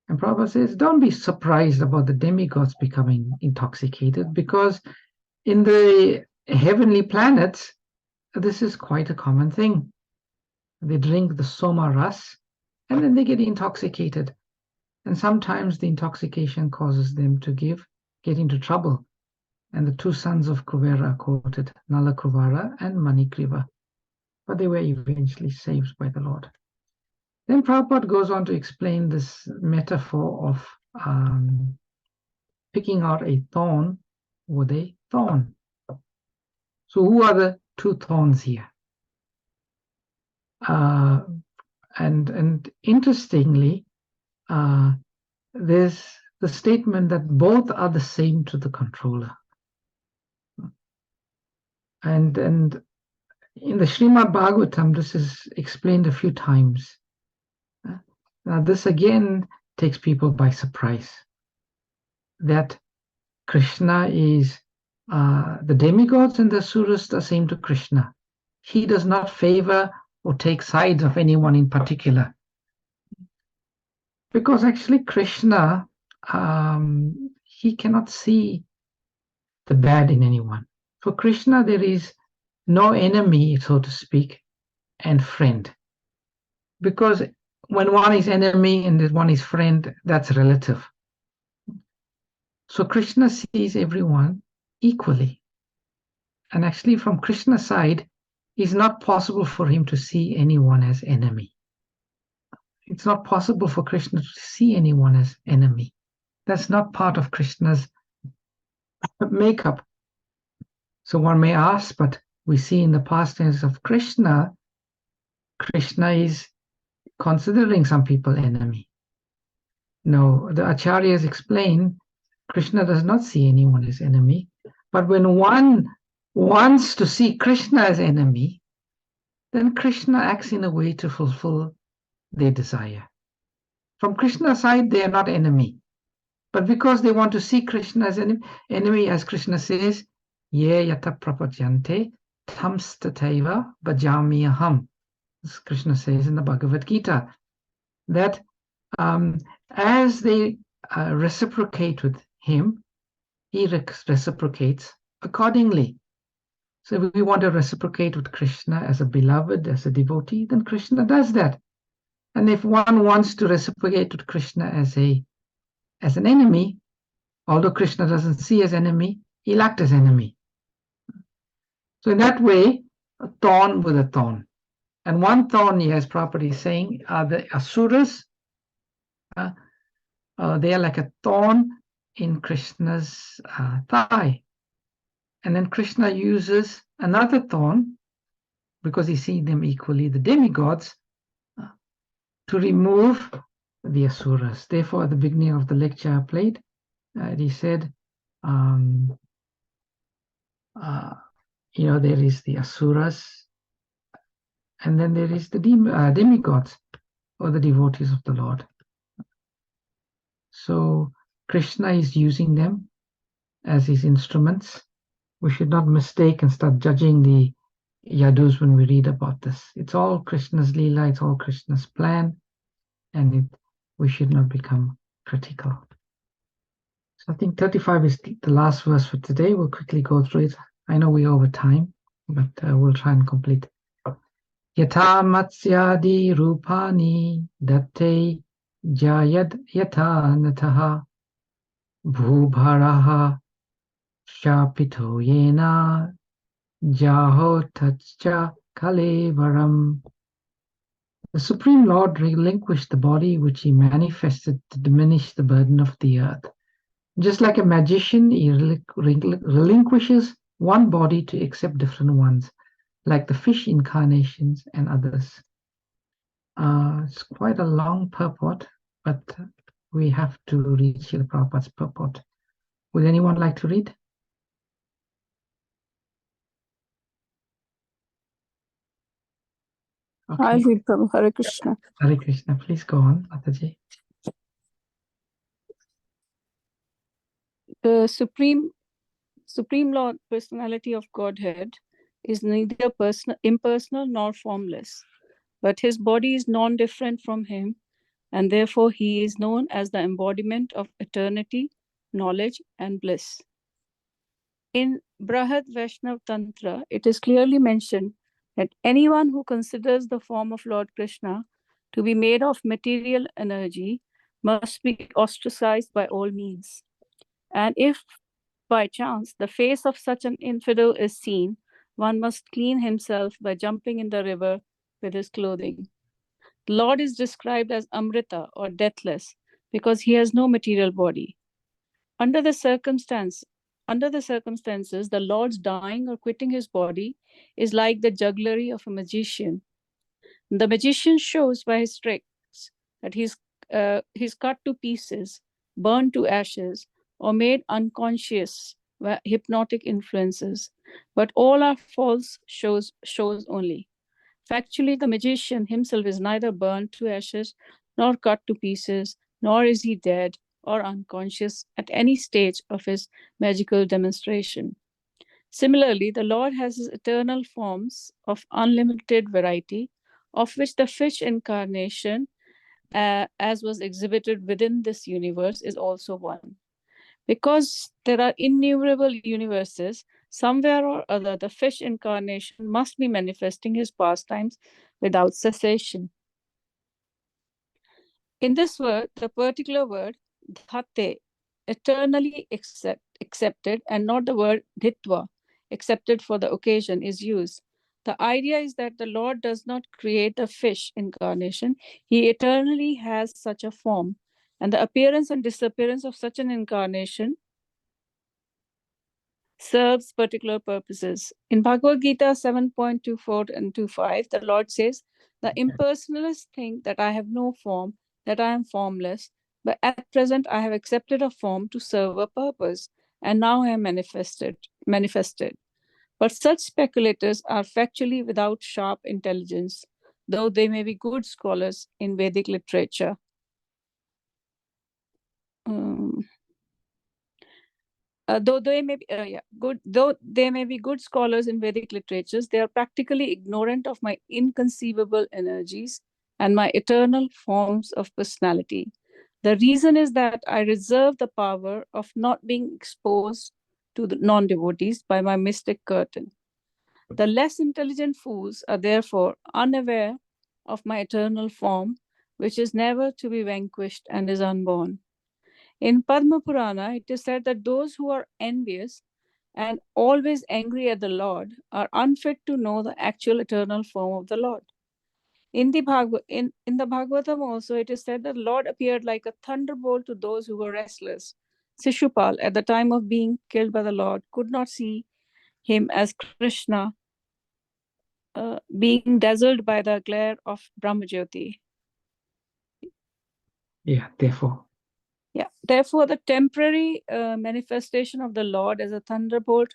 And Prabhupada says, don't be surprised about the demigods becoming intoxicated, because in the heavenly planets, this is quite a common thing. They drink the soma ras, and then they get intoxicated. And sometimes the intoxication causes them to get into trouble. And the two sons of Kuvera are quoted, Nalakuvara and Manikriva. But they were eventually saved by the Lord. Then Prabhupada goes on to explain this metaphor of picking out a thorn with a thorn. So who are the two thorns here? And interestingly, there's the statement that both are the same to the controller. And in the Srimad Bhagavatam, this is explained a few times. Now this again takes people by surprise, that Krishna is, the demigods and the asuras are same to Krishna. He does not favor or take sides of anyone in particular. Because actually Krishna, he cannot see the bad in anyone. For Krishna, there is no enemy, so to speak, and friend. Because when one is enemy and one is friend, that's relative. So Krishna sees everyone equally. And actually from Krishna's side, it's not possible for him to see anyone as enemy. It's not possible for Krishna to see anyone as enemy. That's not part of Krishna's makeup. So one may ask, but we see in the past tense of Krishna, Krishna is considering some people enemy. No, the acharyas explain Krishna does not see anyone as enemy, but when one wants to see Krishna as enemy, then Krishna acts in a way to fulfill their desire. From Krishna's side, they are not enemy. But because they want to see Krishna as enemy, as Krishna says, Ye yata prapajante tamstateva bhajami aham. As Krishna says in the Bhagavad Gita, that as they reciprocate with him, he reciprocates accordingly. So if we want to reciprocate with Krishna as a beloved, as a devotee, then Krishna does that. And if one wants to reciprocate with Krishna as an enemy, although Krishna doesn't see as enemy, he'll act as enemy. So in that way, a thorn with a thorn. And one thorn, as Prabhupada is saying, are the asuras. They are like a thorn in Krishna's thigh. And then Krishna uses another thorn, because he sees them equally, the demigods, to remove the asuras. Therefore, at the beginning of the lecture I played, he said, there is the asuras, and then there is the demigods, or the devotees of the Lord. So Krishna is using them as his instruments. We should not mistake and start judging the yadus when we read about this. It's all Krishna's Leela, it's all Krishna's plan, and we should not become critical. So I think 35 is the last verse for today. We'll quickly go through it. I know we're over time, but we'll try and complete. Yata matsyadi rupani datte jayad yata nataha bhubharaha shapito yena jaho tachcha kalevaram. The Supreme Lord relinquished the body which he manifested to diminish the burden of the earth. Just like a magician, he relinquishes one body to accept different ones, like the fish incarnations and others. It's quite a long purport, but we have to read Srila Prabhupada's purport. Would anyone like to read? Okay. I read Prabhu. Hare Krishna. Hare Krishna, please go on, Mataji. The Supreme Lord Personality of Godhead is neither impersonal nor formless, but his body is non-different from him, and therefore he is known as the embodiment of eternity, knowledge, and bliss. In Brahad Vaishnav Tantra, it is clearly mentioned that anyone who considers the form of Lord Krishna to be made of material energy must be ostracized by all means. And if by chance the face of such an infidel is seen, one must clean himself by jumping in the river with his clothing. The Lord is described as Amrita or deathless because he has no material body. Under the circumstances, the Lord's dying or quitting his body is like the jugglery of a magician. The magician shows by his tricks that he's cut to pieces, burned to ashes, or made unconscious by hypnotic influences. But all are false shows only. Factually, the magician himself is neither burned to ashes, nor cut to pieces, nor is he dead or unconscious at any stage of his magical demonstration. Similarly, the Lord has his eternal forms of unlimited variety, of which the fish incarnation, as was exhibited within this universe, is also one. Because there are innumerable universes, somewhere or other, the fish incarnation must be manifesting his pastimes without cessation. In this word, the particular word, dhate, eternally accepted, and not the word dhitva, accepted for the occasion, is used. The idea is that the Lord does not create the fish incarnation. He eternally has such a form, and the appearance and disappearance of such an incarnation serves particular purposes. In Bhagavad Gita 7.24 and 25, the Lord says, the impersonalists think that I have no form, that I am formless, but at present I have accepted a form to serve a purpose, and now I am manifested. But such speculators are factually without sharp intelligence, though they may be good scholars in Vedic literature. Though they may be good scholars in Vedic literatures, they are practically ignorant of my inconceivable energies and my eternal forms of personality. The reason is that I reserve the power of not being exposed to the non-devotees by my mystic curtain. The less intelligent fools are therefore unaware of my eternal form, which is never to be vanquished and is unborn. In Padma Purana, it is said that those who are envious and always angry at the Lord are unfit to know the actual eternal form of the Lord. In the Bhagavatam also, it is said that the Lord appeared like a thunderbolt to those who were restless. Sishupal, at the time of being killed by the Lord, could not see him as Krishna, being dazzled by the glare of Brahmajyoti. Therefore, the temporary manifestation of the Lord as a thunderbolt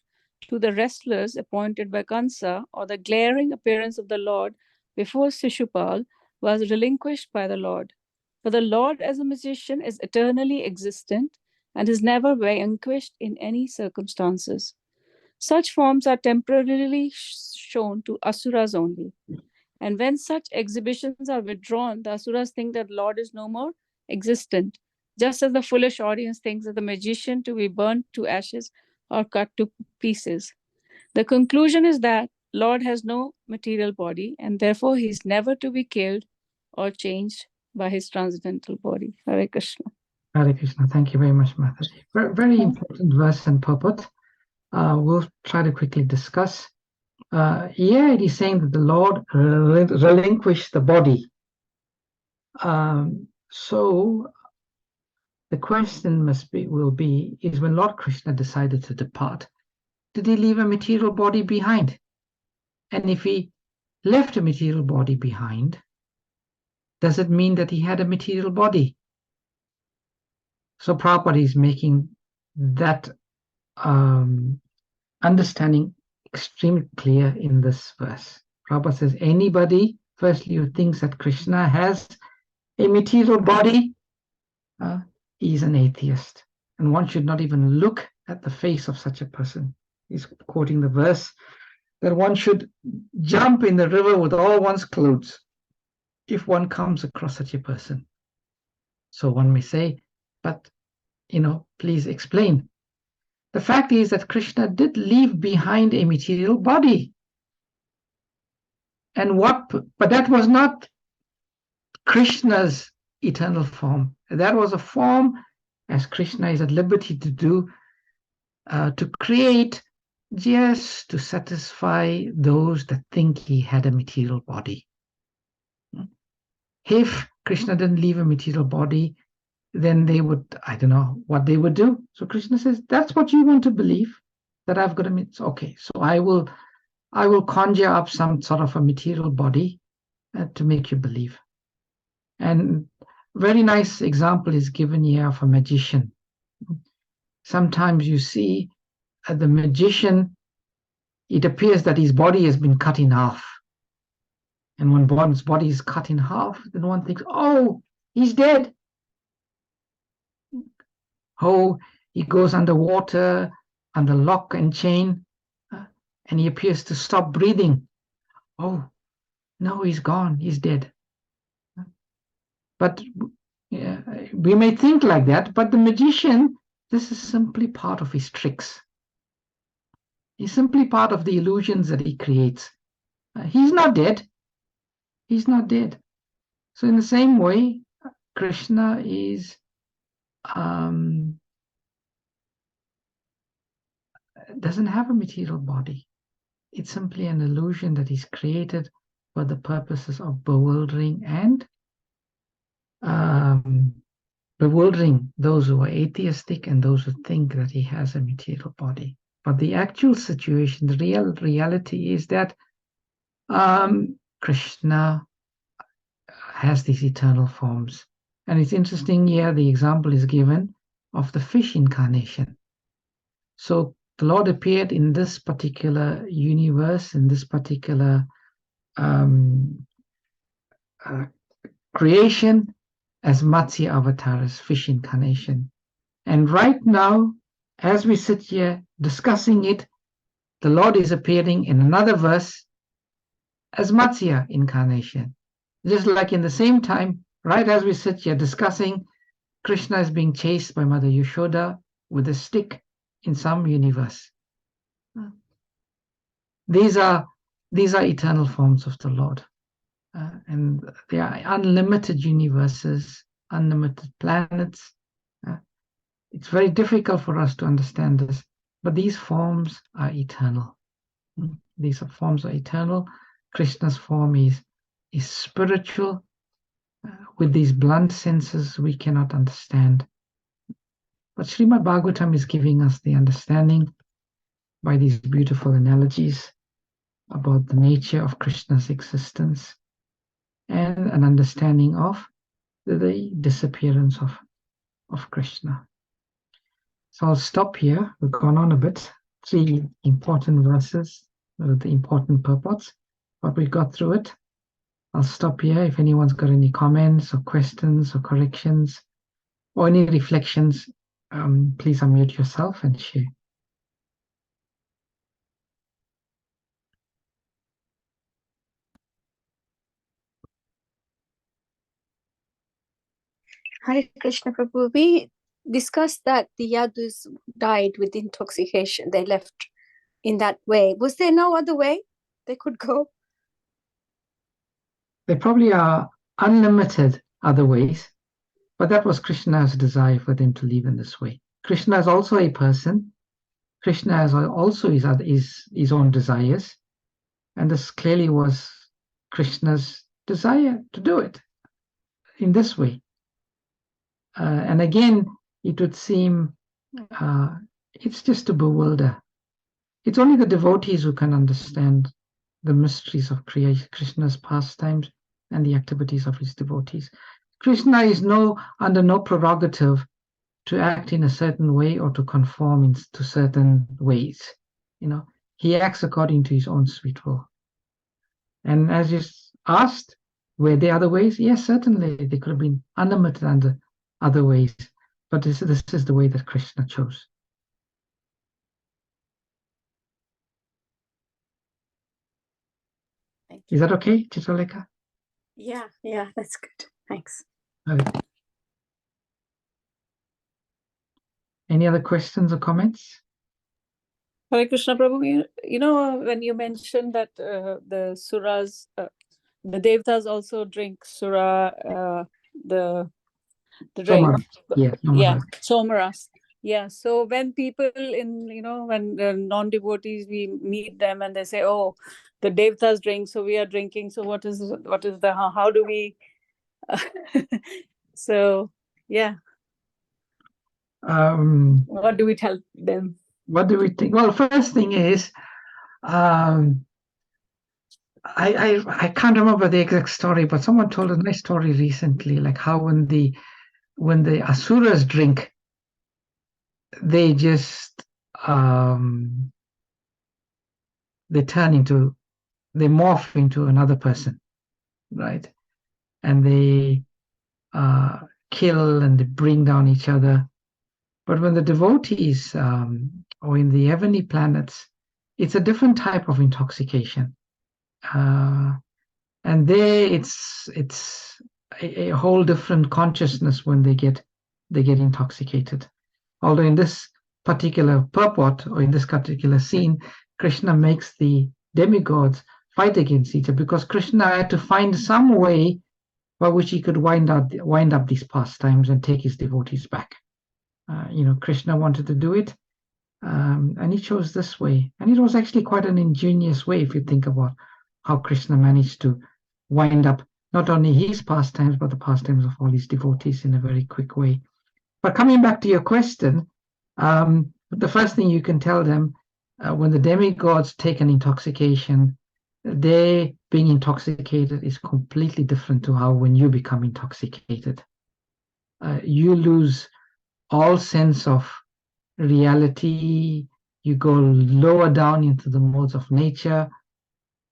to the wrestlers appointed by Kansa, or the glaring appearance of the Lord before Sishupal, was relinquished by the Lord. For the Lord as a magician is eternally existent and is never vanquished in any circumstances. Such forms are temporarily shown to asuras only. And when such exhibitions are withdrawn, the asuras think that Lord is no more existent, just as the foolish audience thinks that the magician to be burnt to ashes or cut to pieces. The conclusion is that Lord has no material body, and therefore he is never to be killed or changed by his transcendental body. Hare Krishna. Hare Krishna. Thank you very much, Mataji. Very important verse and purport. We'll try to quickly discuss. Here it is saying that the Lord relinquished the body. So the question will be, is when Lord Krishna decided to depart, did he leave a material body behind? And if he left a material body behind, does it mean that he had a material body? So Prabhupada is making that understanding extremely clear in this verse. Prabhupada says, anybody, firstly, who thinks that Krishna has a material body, is an atheist. And one should not even look at the face of such a person. He's quoting the verse that one should jump in the river with all one's clothes if one comes across such a person. So one may say, but, please explain. The fact is that Krishna did leave behind a material body. But that was not Krishna's eternal form. That was a form, as Krishna is at liberty to do, to create just to satisfy those that think he had a material body. If Krishna didn't leave a material body, then they would, I don't know what they would do. So Krishna says, that's what you want to believe, that I've got a, okay, so I will conjure up some sort of a material body to make you believe. And very nice example is given here of a magician. Sometimes you see the magician, it appears that his body has been cut in half. And when one's body is cut in half, then one thinks, oh, he's dead. Oh, he goes underwater, under lock and chain, and he appears to stop breathing. Oh, no, he's gone, he's dead. But we may think like that, but the magician, this is simply part of his tricks. He's simply part of the illusions that he creates. He's not dead. He's not dead. So in the same way, Krishna is doesn't have a material body. It's simply an illusion that is created for the purposes of bewildering and bewildering those who are atheistic and those who think that he has a material body. But the actual situation, the reality is that Krishna has these eternal forms. And it's interesting here, the example is given of the fish incarnation. So the Lord appeared in this particular universe, in this particular creation as Matsya Avatar, as fish incarnation. And right now, as we sit here discussing it, the Lord is appearing in another verse as Matsya incarnation. Just like in the same time, right as we sit here discussing, Krishna is being chased by Mother Yashoda with a stick in some universe. These are eternal forms of the Lord. And they are unlimited universes, unlimited planets. It's very difficult for us to understand this, but these forms are eternal. These forms are eternal. Krishna's form is spiritual. With these blunt senses, we cannot understand. But Srimad Bhagavatam is giving us the understanding by these beautiful analogies about the nature of Krishna's existence and an understanding of the disappearance of Krishna. So I'll stop here. We've gone on a bit. 3 important verses with the important purports, but we got through it. I'll stop here. If anyone's got any comments or questions or corrections or any reflections, please unmute yourself and share. Hare Krishna Prabhu, we discussed that the Yadus died with intoxication. They left in that way. Was there no other way they could go? There probably are unlimited other ways, but that was Krishna's desire for them to live in this way. Krishna is also a person. Krishna has also his own desires, and this clearly was Krishna's desire to do it in this way. And again, it would seem it's just to bewilder. It's only the devotees who can understand the mysteries of Krishna's pastimes and the activities of his devotees. Krishna is under no prerogative to act in a certain way or to conform to certain ways. He acts according to his own sweet will. And as you asked, were there other ways? Yes, certainly. They could have been unlimited under other ways, but this is the way that Krishna chose. Is that okay, Chitralekha? Yeah, that's good. Thanks. Okay. Any other questions or comments? Hare Krishna Prabhu, you know, when you mentioned that the suras, the devtas also drink sura, the drink. Somaras. Yeah, Yeah, somaras. somaras. Yeah, so when people in, you know, when non-devotees, we meet them and they say, oh, the devtas drink, so we are drinking. So what is the, how do we, so yeah, what do we tell them? What do we think? Well, first thing is, I can't remember the exact story, but someone told a nice story recently, like how when the asuras drink, they just they morph into another person, right? And they kill and they bring down each other. But when the devotees or in the heavenly planets, it's a different type of intoxication. And there it's a whole different consciousness when they get intoxicated. Although in this particular purport or in this particular scene, Krishna makes the demigods fight against each other because Krishna had to find some way by which he could wind up these pastimes and take his devotees back. Krishna wanted to do it, and he chose this way. And it was actually quite an ingenious way if you think about how Krishna managed to wind up not only his pastimes, but the pastimes of all his devotees in a very quick way. But coming back to your question, the first thing you can tell them when the demigods take an intoxication, they being intoxicated is completely different to how when you become intoxicated. You lose all sense of reality, you go lower down into the modes of nature,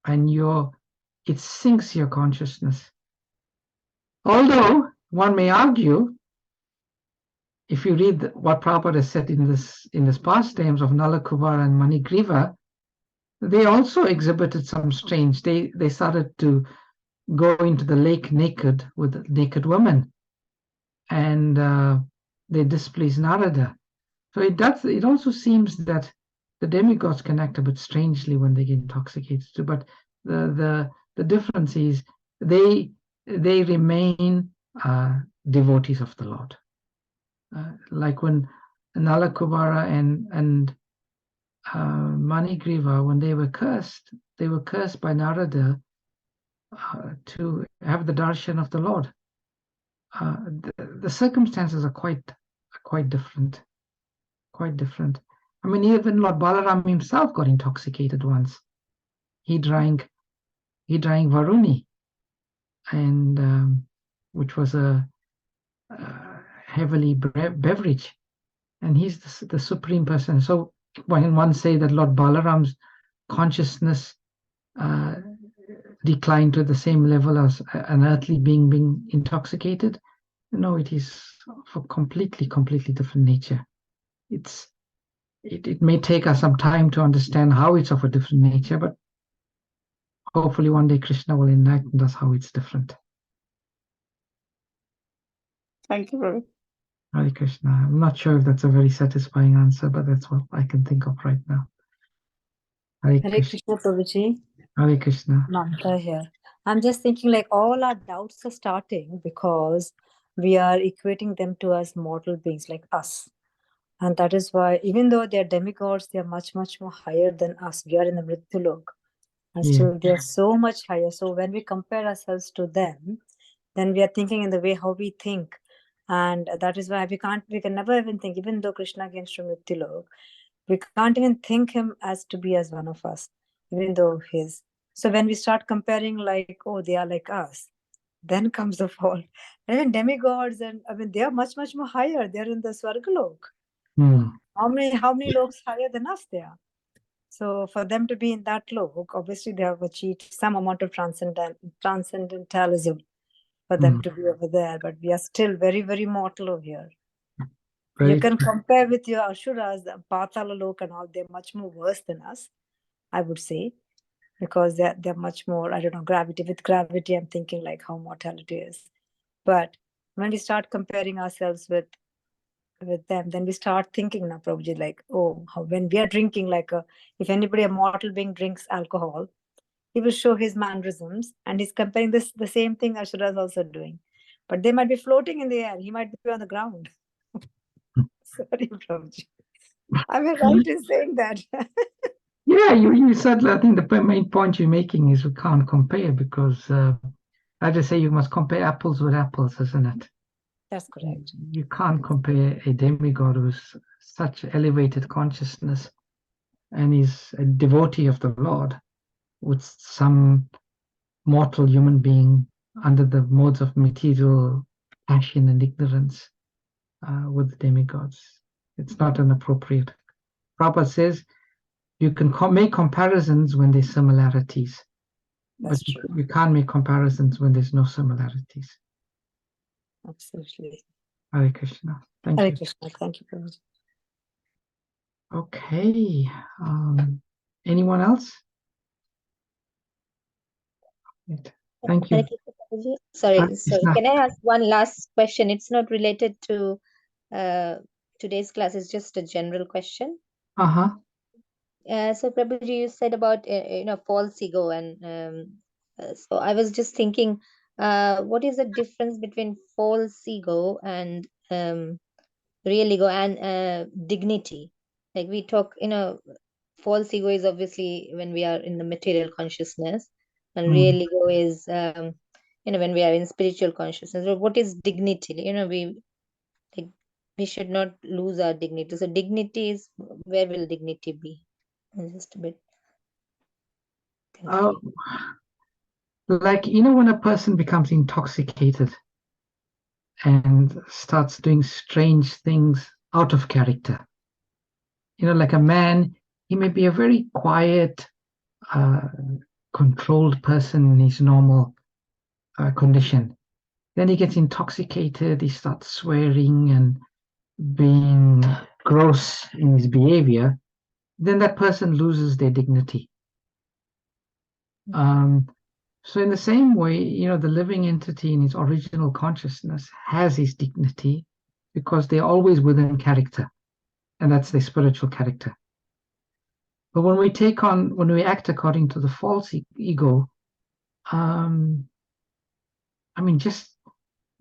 and it sinks your consciousness. Although one may argue, if you read what Prabhupada has said in this pastimes of Nala Kubara and Manigriva, they also exhibited some strange. They started to go into the lake naked with naked women, and they displeased Narada. So it also seems that the demigods can act a bit strangely when they get intoxicated too. But the difference is they remain devotees of the Lord. Like when Nala Kubara and Manigriva, when they were cursed by Narada to have the darshan of the Lord. The circumstances are quite different. Quite different. I mean, even Lord Balaram himself got intoxicated once. He drank Varuni, and which was a heavily beverage, and he's the supreme person. So when one say that Lord Balaram's consciousness declined to the same level as an earthly being intoxicated, no, it is of a completely different nature. It may take us some time to understand how it's of a different nature, but hopefully one day Krishna will enlighten us how it's different. Thank you, Prabhu. Hare Krishna. I'm not sure if that's a very satisfying answer, but that's what I can think of right now. Hare Krishna. Prabhuji. Hare Krishna. Mantra here. I'm just thinking like all our doubts are starting because we are equating them to as mortal beings like us. And that is why, even though they are demigods, they are much more higher than us. We are in the Mrityulok. And still they are so much higher. So when we compare ourselves to them, then we are thinking in the way how we think. And that is why we can never even think, even though Krishna came from Mrityulok, we can't even think him as to be as one of us, even though his. So when we start comparing like, oh, they are like us, then comes the fall. And even demigods, and I mean, they are much more higher. They're in the Swargalok. How many loks higher than us they are? So for them to be in that lok, obviously they have achieved some amount of transcendentalism for them to be over there. But we are still very mortal over here. You can compare with your Ashuras, the Patala Lok and all, they're much more worse than us, I would say, because they're much more, I don't know, gravity. With gravity, I'm thinking like how mortality is. But when we start comparing ourselves with with them, then we start thinking now, Prabhuji, like, oh, when we are drinking, like, if anybody, a mortal being, drinks alcohol, he will show his mannerisms, and he's comparing the same thing Ashura is also doing. But they might be floating in the air. He might be on the ground. Sorry, Prabhuji. Am I right in saying that? Yeah, you said, I think the main point you're making is we can't compare because, I just say you must compare apples with apples, isn't it? That's correct. You can't compare a demigod who's such elevated consciousness and is a devotee of the Lord with some mortal human being under the modes of material passion and ignorance with the demigods. It's not inappropriate. Prabhupada says you can make comparisons when there's similarities, but you can't make comparisons when there's no similarities. Absolutely. Hare Krishna. Thank Hare you. Krishna. Thank you, Prabhuji. Okay. Anyone else? Thank you. Sorry, Hare Krishna. can I ask one last question? It's not related to today's class, it's just a general question. Uh-huh. So Prabhuji, you said about false ego, and so I was just thinking, what is the difference between false ego and real ego and dignity? Like we talk, false ego is obviously when we are in the material consciousness, and real ego is when we are in spiritual consciousness. So what is dignity? We should not lose our dignity. So dignity is, where will dignity be? I'm just a bit confused. Like, when a person becomes intoxicated and starts doing strange things out of character, like a man, he may be a very quiet, controlled person in his normal condition. Then he gets intoxicated, he starts swearing and being gross in his behavior. Then that person loses their dignity. So in the same way, the living entity in its original consciousness has his dignity because they're always within character, and that's their spiritual character. But when we act according to the false ego,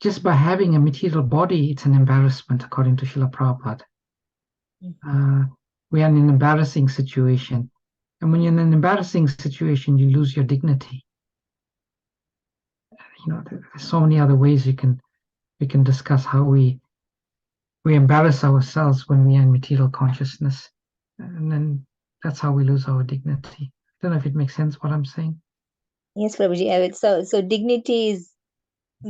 just by having a material body, it's an embarrassment, according to Srila Prabhupada. We are in an embarrassing situation. And when you're in an embarrassing situation, you lose your dignity. There's so many other ways we can discuss how we embarrass ourselves when we are in material consciousness. And then that's how we lose our dignity. I don't know if it makes sense what I'm saying. Yes, Prabhuji. So dignity is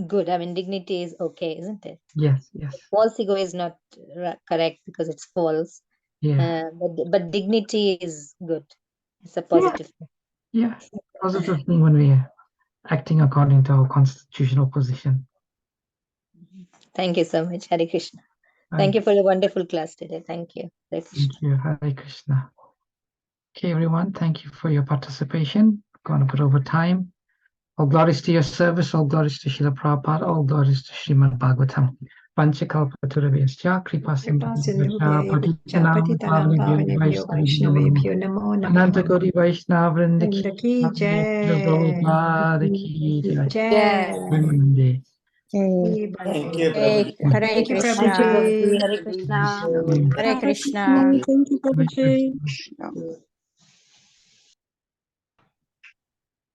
good. Dignity is okay, isn't it? Yes. False ego is not correct because it's false. Yeah. But dignity is good. It's a positive thing. Yeah. Positive thing when we are acting according to our constitutional position. Thank you so much, Hare Krishna. Right. Thank you for the wonderful class today. Thank you. Hare Krishna. Thank you, Hare Krishna. Okay, everyone, thank you for your participation. Going a bit over time. All glories to your service, all glories to Srila Prabhupada, all glories to Srimad Bhagavatam. Panchakalpatarubhyascha, kripa sindhubhyascha, patitanam pavanebhyo Vaishnavebhyo namo namah. Ananta Koti Vaishnava Vrinda ki jai. Prabhupada ki jai. Namaste. Thank you, Hare Thank you, Krishna. Prabhuji. Hare Krishna. Hare Krishna. Thank you, Prabhuji. Krishna.